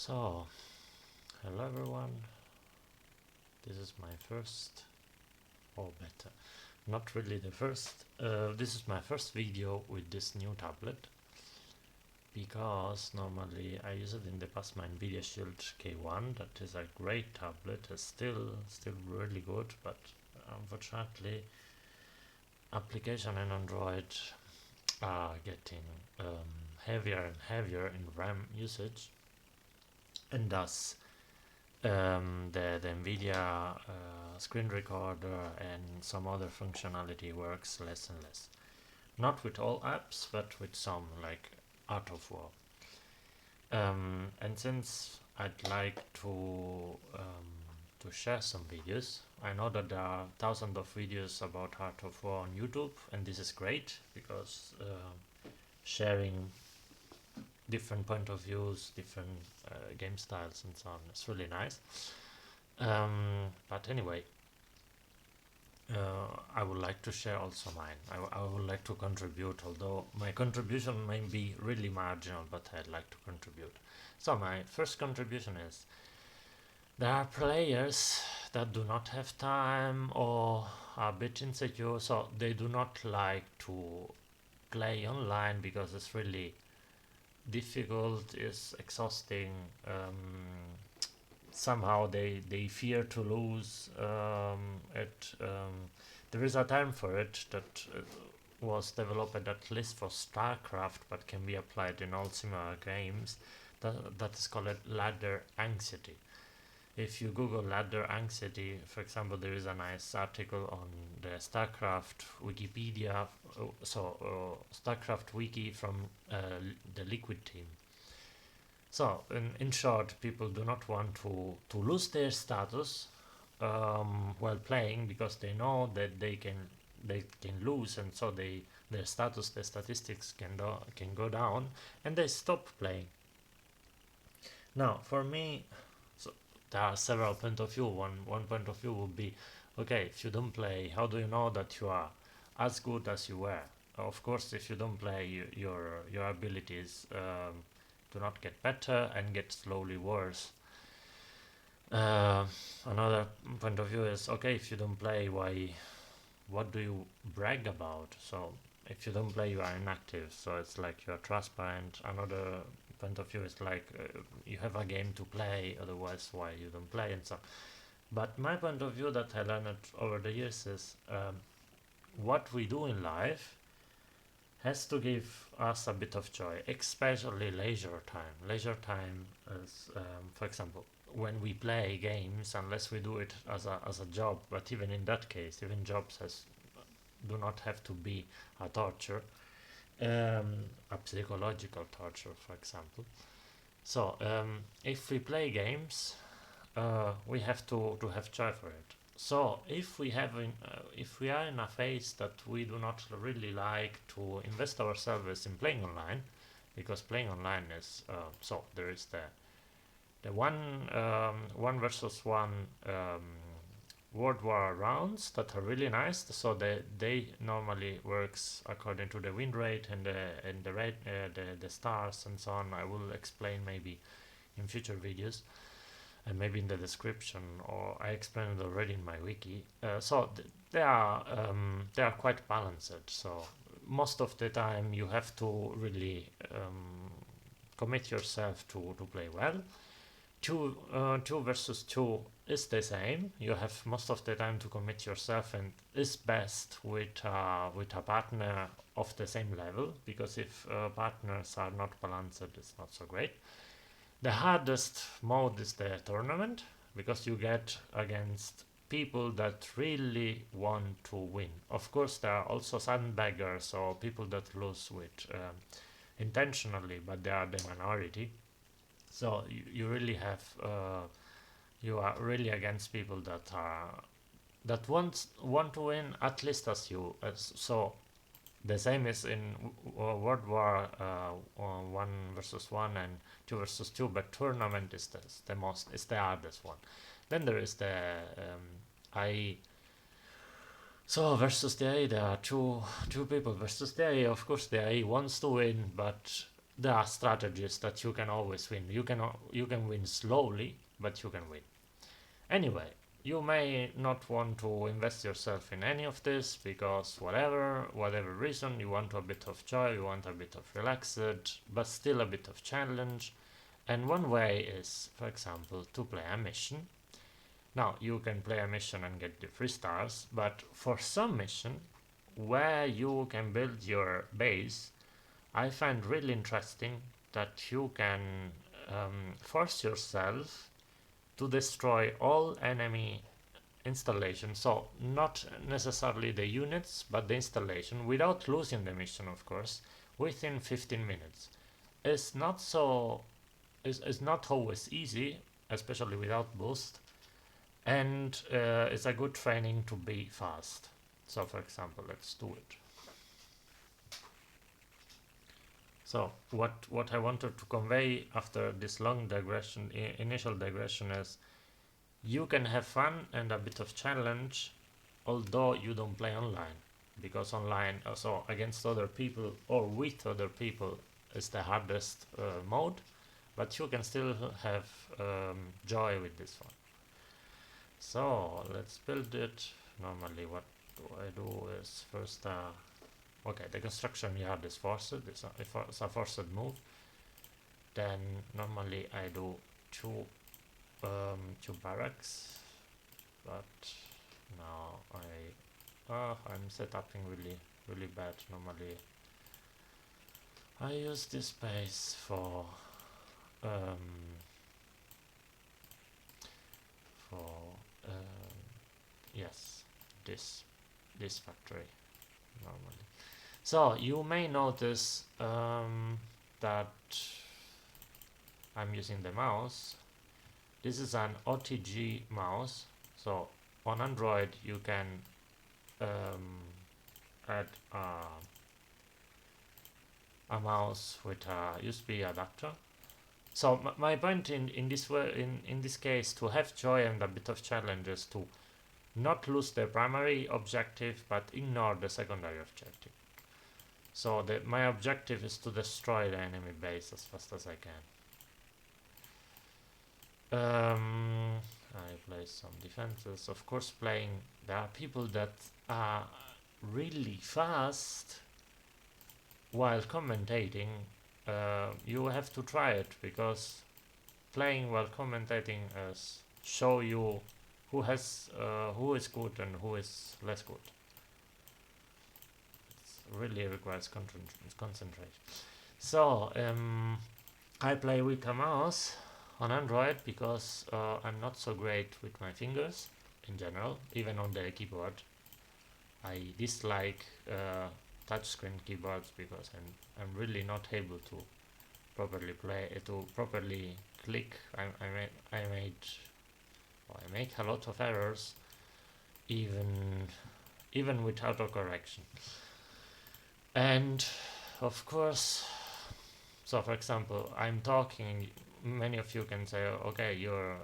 So, hello everyone, this is my first, or better, not really the first, this is my first video with this new tablet, because normally I use it in the past, my nvidia Shield K1, that is a great tablet, it's still really good, but unfortunately application in Android are getting heavier and heavier in RAM usage, and thus the nvidia screen recorder and some other functionality works less and less. Not with all apps, but with some, like Art of War. And since I'd like to share some videos, I know that there are thousands of videos about Art of War on YouTube, and this is great because sharing different point of views, different game styles and so on, it's really nice. But anyway, I would like to share also mine. I would like to contribute, although my contribution may be really marginal, but I'd like to contribute. So my first contribution is, there are players that do not have time or are a bit insecure, so they do not like to play online because it's really difficult, it's exhausting. Somehow they fear to lose it. There is a term for it that was developed at least for StarCraft, but can be applied in all similar games. That is called ladder anxiety. If you Google ladder anxiety, for example, there is a nice article on the StarCraft Wikipedia, StarCraft wiki from the Liquid team. So, in short, people do not want to lose their status while playing, because they know that they can lose, and so their status, their statistics can go down, and they stop playing. Now, for me, so there are several point of view. One point of view would be, okay, if you don't play, how do you know that you are as good as you were? Of course, if you don't play, your abilities do not get better and get slowly worse. Another point of view is, okay, if you don't play, what do you brag about? So if you don't play, you are inactive, so it's like you are transparent. Another point of view is like, you have a game to play, otherwise why you don't play, and so. But my point of view that I learned over the years is, what we do in life has to give us a bit of joy, especially leisure time. Leisure time is, for example, when we play games, unless we do it as a job, but even in that case, even jobs do not have to be a torture, a psychological torture, for example. So if we play games, we have to have joy for it. So if we are in a phase that we do not really like to invest ourselves in playing online, because playing online is so there is the one versus one World War rounds that are really nice. So they normally works according to the win rate and the stars and so on. I will explain maybe in future videos, and maybe in the description, or I explained it already in my wiki. So they are quite balanced. So most of the time you have to really commit yourself to play well. Two versus two is the same. You have most of the time to commit yourself, and is best with a partner of the same level, because if partners are not balanced, it's not so great. The hardest mode is the tournament, because you get against people that really want to win. Of course, there are also sandbaggers, or people that lose with intentionally, but they are the minority. So you really have you are really against people that want to win at least as you. So the same is in World War 1 versus 1 and 2 versus 2, but tournament is the hardest one. Then there is the AI. So versus the AI, there are two people versus the AI. Of course, the AI wants to win, but there are strategies that you can always win. You can win slowly, but you can win. Anyway, you may not want to invest yourself in any of this because whatever reason, you want a bit of joy, you want a bit of relaxed, but still a bit of challenge. And one way is, for example, to play a mission. Now, you can play a mission and get the 3 stars, but for some mission where you can build your base, I find really interesting that you can force yourself to destroy all enemy installation, so not necessarily the units but the installation, without losing the mission, of course, within 15 minutes. It's not so it's not always easy, especially without boost, and it's a good training to be fast. So for example, let's do it. So what I wanted to convey after this long digression, initial digression, is you can have fun and a bit of challenge, although you don't play online, because online, also against other people or with other people, is the hardest mode, but you can still have joy with this one. So let's build it. Normally what do I do is first okay, the construction yard is forced, it's a forced move. Then normally I do two barracks, but now I'm setuping really bad. Normally I use this space for yes, this factory normally. So you may notice that I'm using the mouse. This is an OTG mouse, so on Android you can add a mouse with a USB adapter. So my point in this case, to have joy and a bit of challenge, is to not lose the primary objective but ignore the secondary objective. So my objective is to destroy the enemy base as fast as I can. I play some defenses. Of course, there are people that are really fast while commentating. You have to try it, because playing while commentating show you who is good and who is less good. It really requires concentration. So I play with a mouse on Android because I'm not so great with my fingers in general, even on the keyboard. I dislike touchscreen keyboards because I'm really not able to properly click. I make a lot of errors, even with autocorrection. And of course, so for example, I'm talking, many of you can say, okay, your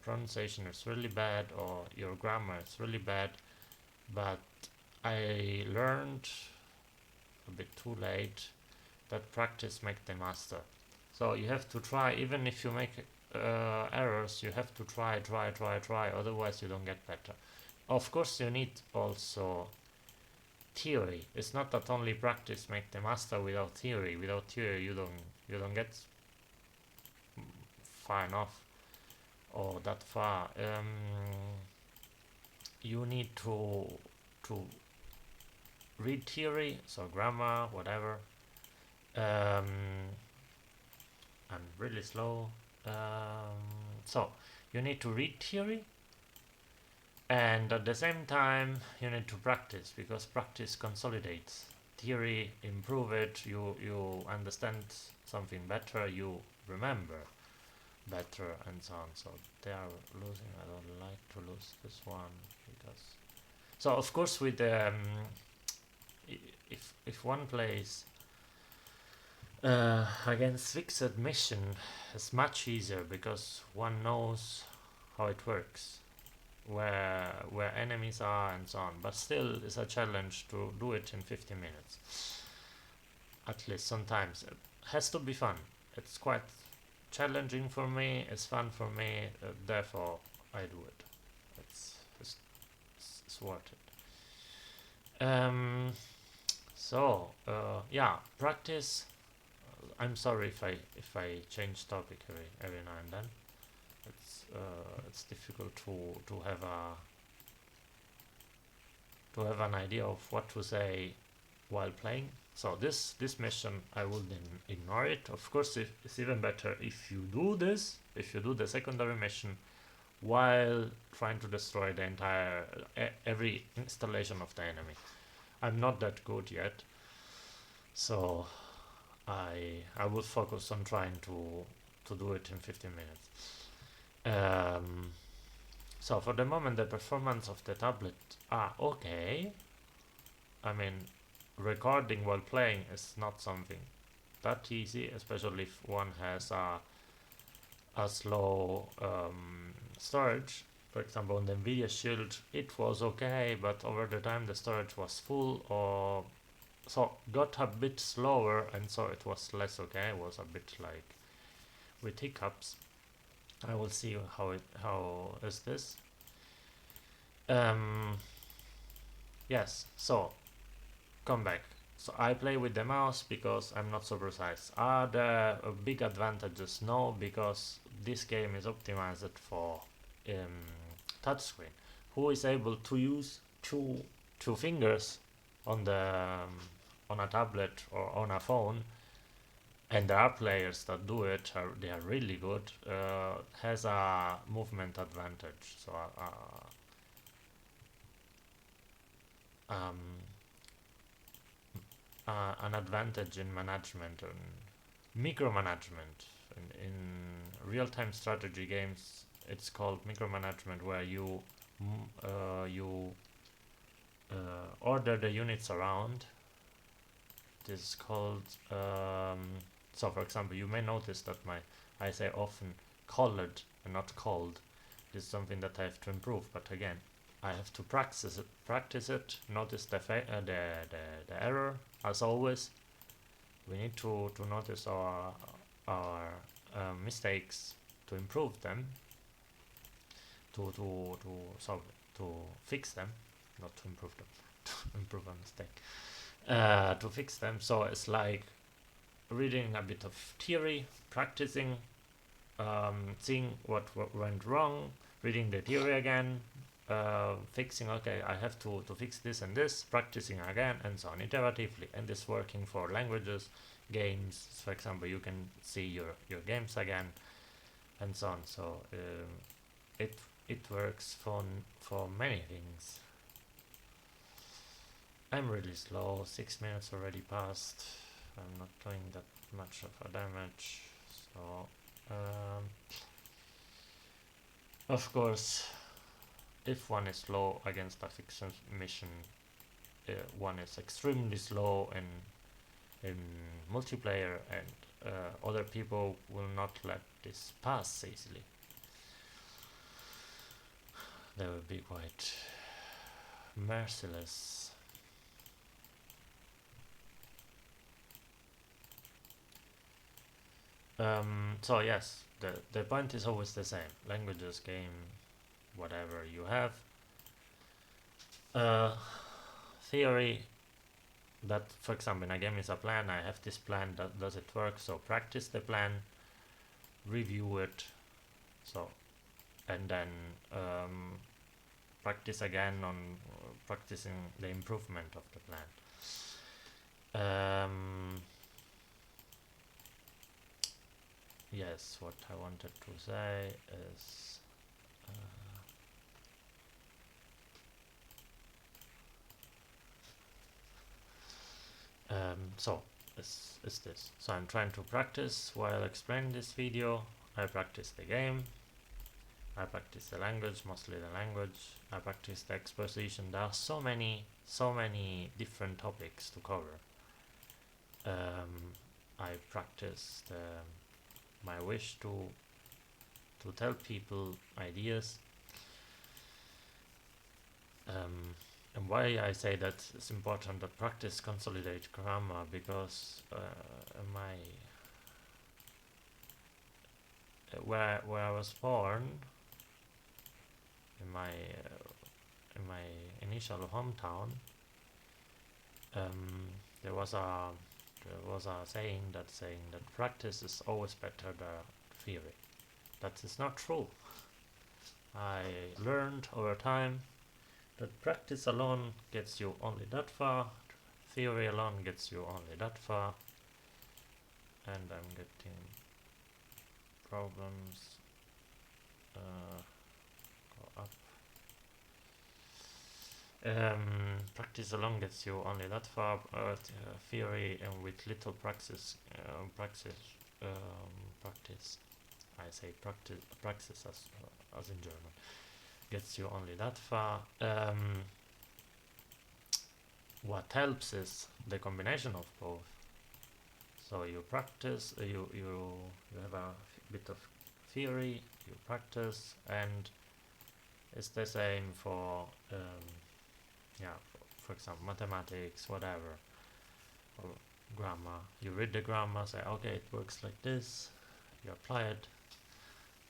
pronunciation is really bad or your grammar is really bad, but I learned a bit too late that practice makes the master. So you have to try, even if you make errors, you have to try, otherwise you don't get better. Of course, you need also theory. It's not that only practice makes the master without theory. Without theory, you don't get far enough or that far. You need to read theory, so grammar, whatever. I'm really slow. So you need to read theory, and at the same time you need to practice, because practice consolidates theory. Improve it, you understand something better, you remember better, and so on. So they are losing. I don't like to lose this one, because so of course with if one plays against fixed mission, it's much easier because one knows how it works, where enemies are and so on. But still, it's a challenge to do it in 50 minutes. At least sometimes. has to be fun. It's quite challenging for me, it's fun for me, therefore I do it. It's worth it. Yeah, practice. I'm sorry if I change topic every now and then. It's difficult to have an idea of what to say while playing. So this mission I would ignore it. Of course, it's even better if you do this, if you do the secondary mission while trying to destroy the entire every installation of the enemy. I'm not that good yet, so I will focus on trying to do it in 15 minutes. So for the moment, the performance of the tablet okay. I mean, recording while playing is not something that easy, especially if one has a slow storage. For example, on the nvidia Shield it was okay, but over the time the storage was full, or so got a bit slower, and so it was less okay. It was a bit like with hiccups. I will see how is this. Yes, so come back. So I play with the mouse because I'm not so precise. Are there big advantages? No, because this game is optimized for touchscreen. Who is able to use two fingers on the on a tablet or on a phone, and there are players that do it, they are really good, has a movement advantage. So um, an advantage in management and micromanagement. In real-time strategy games, it's called micromanagement, where you order the units around. This is called so for example, you may notice that I say often colored and not cold. This is something that I have to improve, but again, I have to practice it. Notice the error. As always, we need to notice our mistakes, to improve them, to fix them, not to improve them, to improve a mistake, to fix them. So it's like reading a bit of theory, practicing, seeing what went wrong, reading the theory again, fixing, okay, I have to fix this and this, practicing again, and so on, iteratively. And this working for languages, games. For example, you can see your games again, and so on. So it works for many things. I'm really slow. 6 minutes already passed. I'm not doing that much of a damage, so of course, if one is slow against a fixed mission, one is extremely slow in multiplayer, and other people will not let this pass easily. They will be quite merciless. So yes, the point is always the same. Languages, game, whatever you have. Theory, that for example in a game is a plan. I have this plan, that does it work? So practice the plan, review it, so, and then practice again on practicing the improvement of the plan. Yes, what I wanted to say is so is this. So I'm trying to practice while explaining this video. I practice the game, I practice the language, mostly the language, I practice the exposition. There are so many different topics to cover. I practice my wish to tell people ideas. And why I say that it's important to practice consolidate grammar, because where I was born, in my initial hometown, there was a saying that practice is always better than theory. That is not true. I learned over time that practice alone gets you only that far, theory alone gets you only that far, and I'm getting problems. Go up. Practice alone gets you only that far. Theory and with little practice, practice. I say praxis as in German, gets you only that far. What helps is the combination of both. So you practice, you have a bit of theory, you practice, and it's the same for for example mathematics, whatever, or grammar. You read the grammar, say okay, it works like this. You apply it.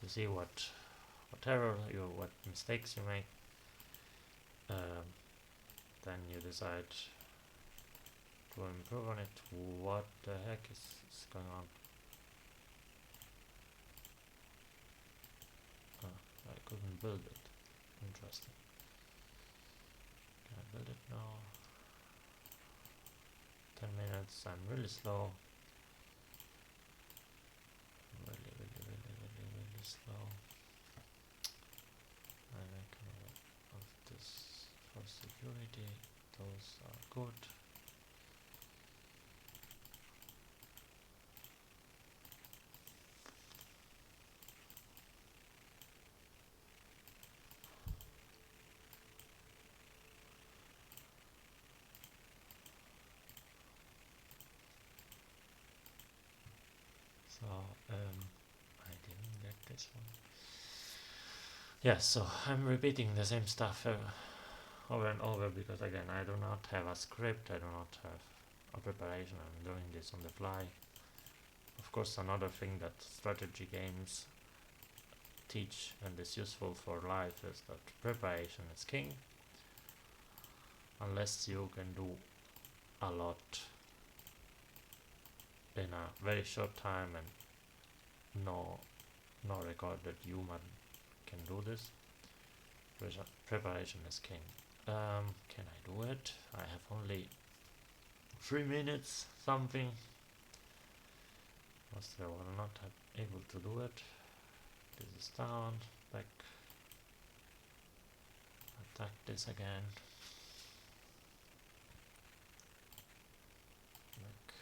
You see what mistakes you make. Then you decide to improve on it. What the heck is going on? I couldn't build it. Interesting. Can I build it now? 10 minutes. I'm really slow. Really slow. I make of this for security. Those are good. So I didn't get this one. Yes, so I'm repeating the same stuff over and over because again I do not have a script, I do not have a preparation, I'm doing this on the fly. Of course, another thing that strategy games teach and is useful for life is that preparation is king. Unless you can do a lot in a very short time and no recorded human can do this, preparation is king. Can I do it? I have only 3 minutes something. Most I will not have able to do it. This is down, back, attack this again. Back,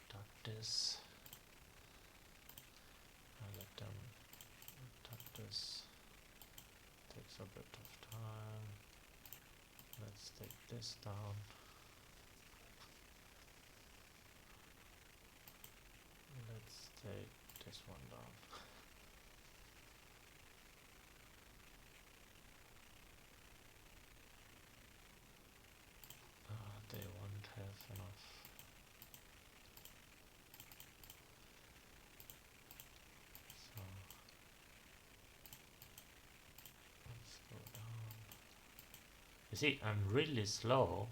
attack this. I let them attack this. Takes a bit of time. Let's take this down. Let's take this one down. They won't have enough. So let's go down. You see, I'm really slow,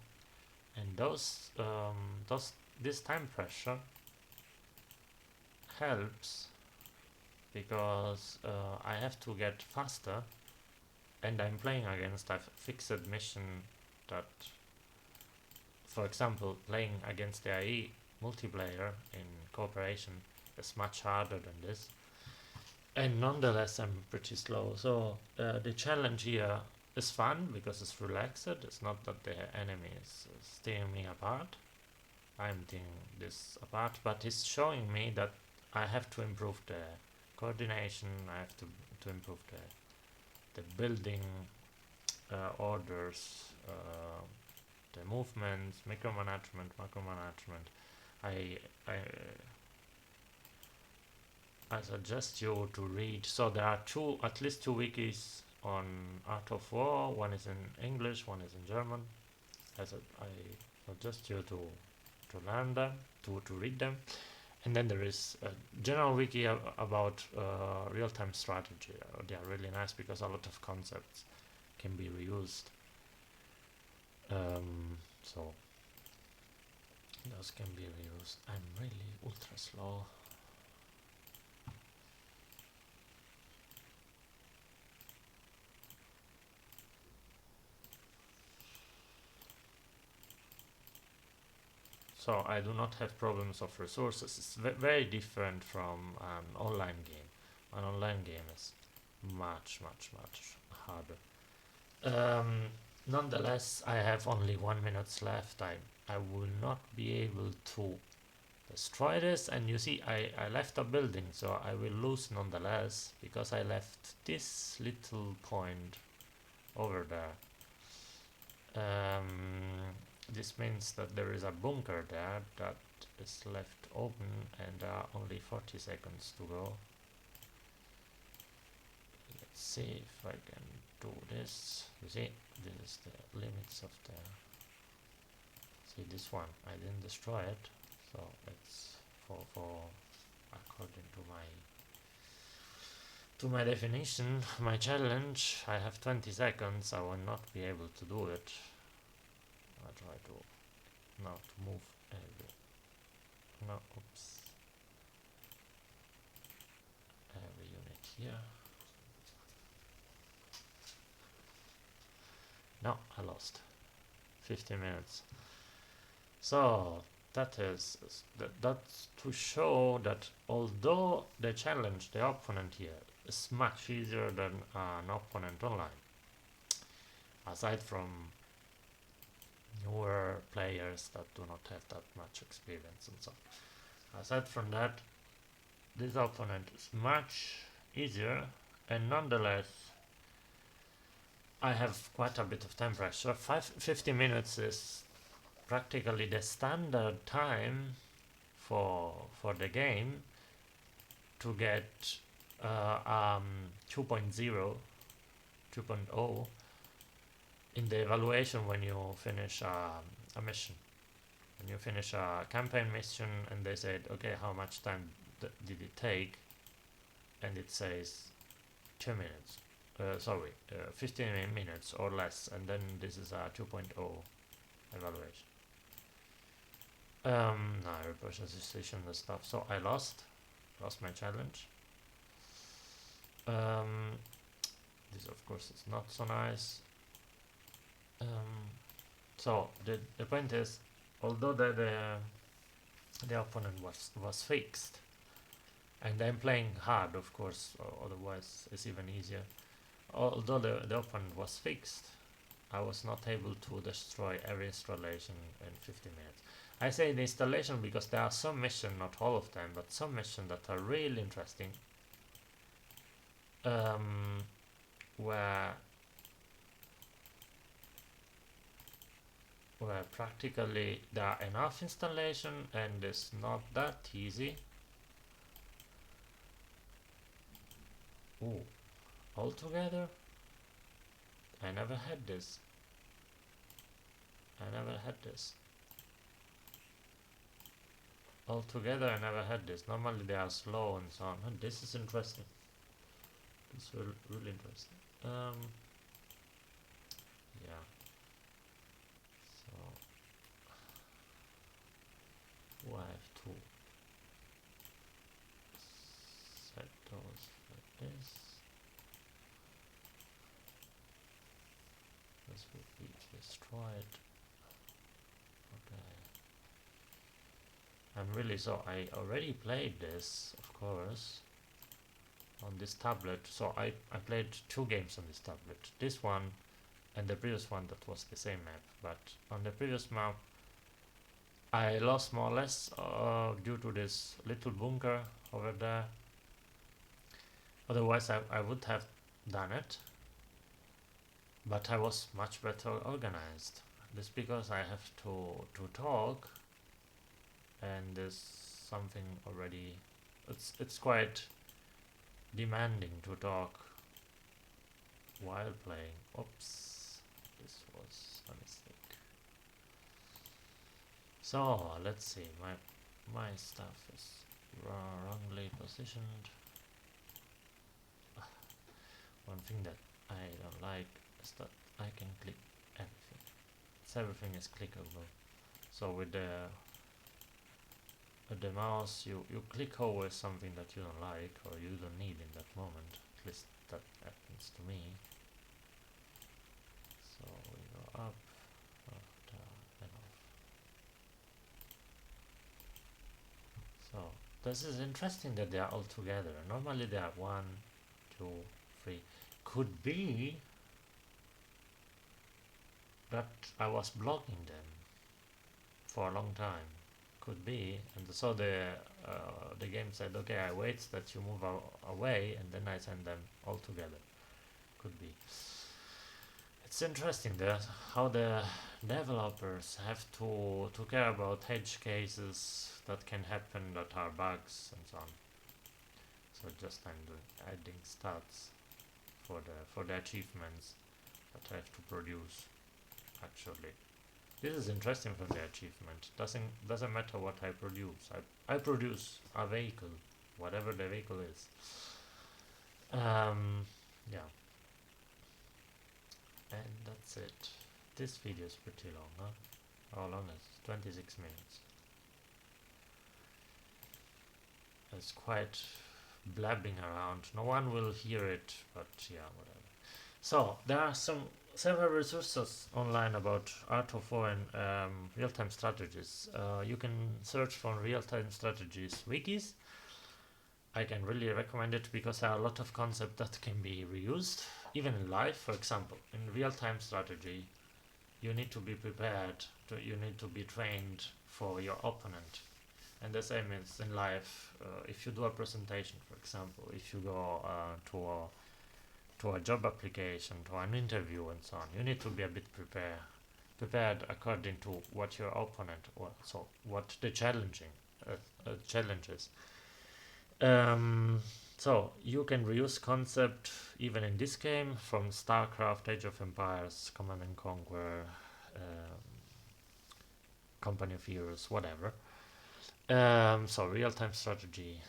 and this time pressure helps because I have to get faster, and I'm playing against a fixed mission that, for example, playing against the AI multiplayer in cooperation is much harder than this, and nonetheless I'm pretty slow. So the challenge here is fun because it's relaxed. It's not that the enemy is tearing me apart. I'm tearing this apart, but it's showing me that I have to improve the coordination. I have to improve the building orders, the movements, micromanagement, macromanagement. I suggest you to read. So there are at least two wikis on Art of War. One is in English, one is in German. I suggest you to learn them, to read them, And then there is a general wiki about real-time strategy. They are really nice because a lot of concepts can be reused. So those can be reused. I'm really ultra slow. So I do not have problems of resources. It's very different from an online game. An online game is much harder. Nonetheless, I have only 1 minute left. I will not be able to destroy this, and you see I left a building, so I will lose nonetheless because I left this little point over there. This means that there is a bunker there that is left open, and there are only 40 seconds to go. Let's see if I can do this. You see, this is the limits of the... See this one, I didn't destroy it, so it's for according to my definition, my challenge. I have 20 seconds. I will not be able to do it. I try to now to move no, oops, every unit here. No, I lost 15 minutes. So that's to show that although the challenge, the opponent here, is much easier than an opponent online, aside from newer players that do not have that much experience and so on. Aside from that, this opponent is much easier, and nonetheless I have quite a bit of time pressure. 50 minutes is practically the standard time for the game to get 2.0 in the evaluation when you finish a mission. When you finish a campaign mission and they said, okay, how much time did it take? And it says 2 minutes. 15 minutes or less, and then this is a 2.0 evaluation. No, reverse association and stuff. So I lost my challenge. This of course is not so nice. So the point is, although the opponent was fixed, and I'm playing hard, of course, otherwise it's even easier. Although the opponent was fixed, I was not able to destroy every installation in 50 minutes. I say the installation because there are some missions, not all of them, but some missions that are really interesting, where practically there are enough installation and it's not that easy. Ooh, altogether, I never had this. Altogether, I never had this. Normally they are slow and so on. And this is interesting. This is really interesting. Yeah. So I have to set those like this. This will be destroyed. Okay. I'm really so I already played this, of course, on this tablet. So I played 2 games on this tablet. This one and the previous one that was the same map. But on the previous map I lost more or less due to this little bunker over there. Otherwise I would have done it. But I was much better organized. This because I have to talk, and there's something already. It's quite demanding to talk while playing. Oops, this was a mistake. So let's see. My stuff is wrongly positioned. One thing that I don't like is that I can click everything. Everything is clickable. So with the mouse, you click over something that you don't like or you don't need in that moment. At least that happens to me. So we go up, and off. So this is interesting that they are all together. Normally they are 1, 2, 3. Could be that I was blocking them for a long time. Could be, and so the game said, okay, I wait that you move away, and then I send them all together. Could be. It's interesting that how the developers have to care about edge cases that can happen, that are bugs and so on. So just I'm adding stats for the achievements that I have to produce. Actually, this is interesting for the achievement. Doesn't matter what I produce. I produce a vehicle, whatever the vehicle is. Yeah. And that's it. This video is pretty long, huh? How long is it? 26 minutes. It's quite blabbing around. No one will hear it, but yeah, whatever. So there are several resources online about Art of War and real-time strategies. You can search for real-time strategies wikis. I can really recommend it because there are a lot of concepts that can be reused, even in life. For example, in real-time strategy, you need to be prepared, you need to be trained for your opponent. And the same is in life. If you do a presentation, for example, if you go to a job application, to an interview and so on, you need to be a bit prepared according to what your opponent, or so what the challenge is. So you can reuse concept even in this game from StarCraft, Age of Empires, Command and Conquer, Company of Heroes, whatever. So real-time strategy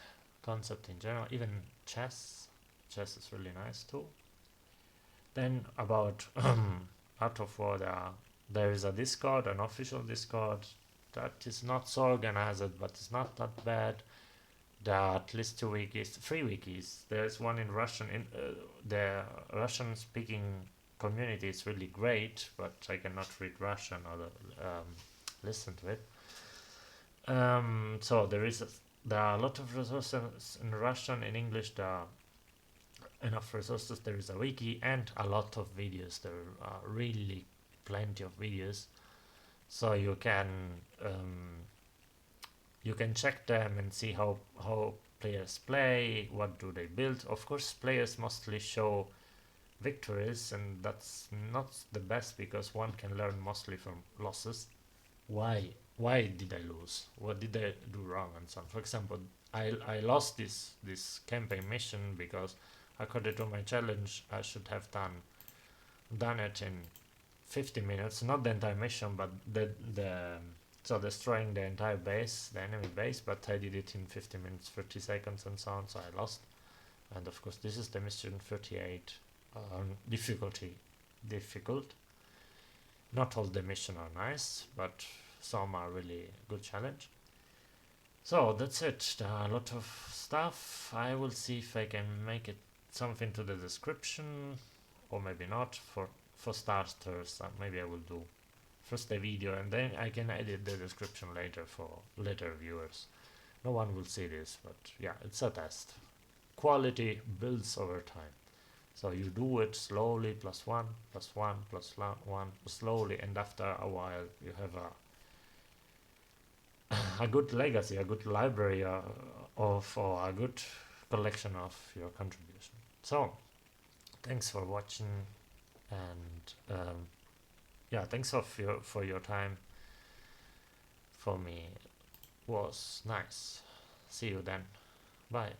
concept in general, even chess is really nice too. Then about Art of War, there is a Discord, an official Discord that is not so organized, but it's not that bad. There are at least 3 wikis. There's one in Russian. The Russian-speaking community is really great, but I cannot read Russian or listen to it. So there are a lot of resources in Russian. In English, there are enough resources. There is a wiki and a lot of videos. There are really plenty of videos, so you can check them and see how players play, what do they build. Of course, players mostly show victories, and that's not the best because one can learn mostly from losses. Why did I lose? What did I do wrong and so on? For example, I lost this campaign mission because according to my challenge I should have done it in 50 minutes, not the entire mission, but so destroying the entire base, the enemy base, but I did it in 50 minutes, 30 seconds and so on, so I lost. And of course this is the mission 38, difficulty difficult. Not all the missions are nice, but some are really good challenge. So that's it. There are a lot of stuff. I will see if I can make it something to the description, or maybe not. For starters, maybe I will do first the video and then I can edit the description later for later viewers. No one will see this, but yeah, it's a test. Quality builds over time. So you do it slowly, +1, +1, +1, slowly, and after a while you have a good legacy, a good library or a good collection of your contribution. So thanks for watching, and yeah, thanks for your time. For me, it was nice. See you then. Bye.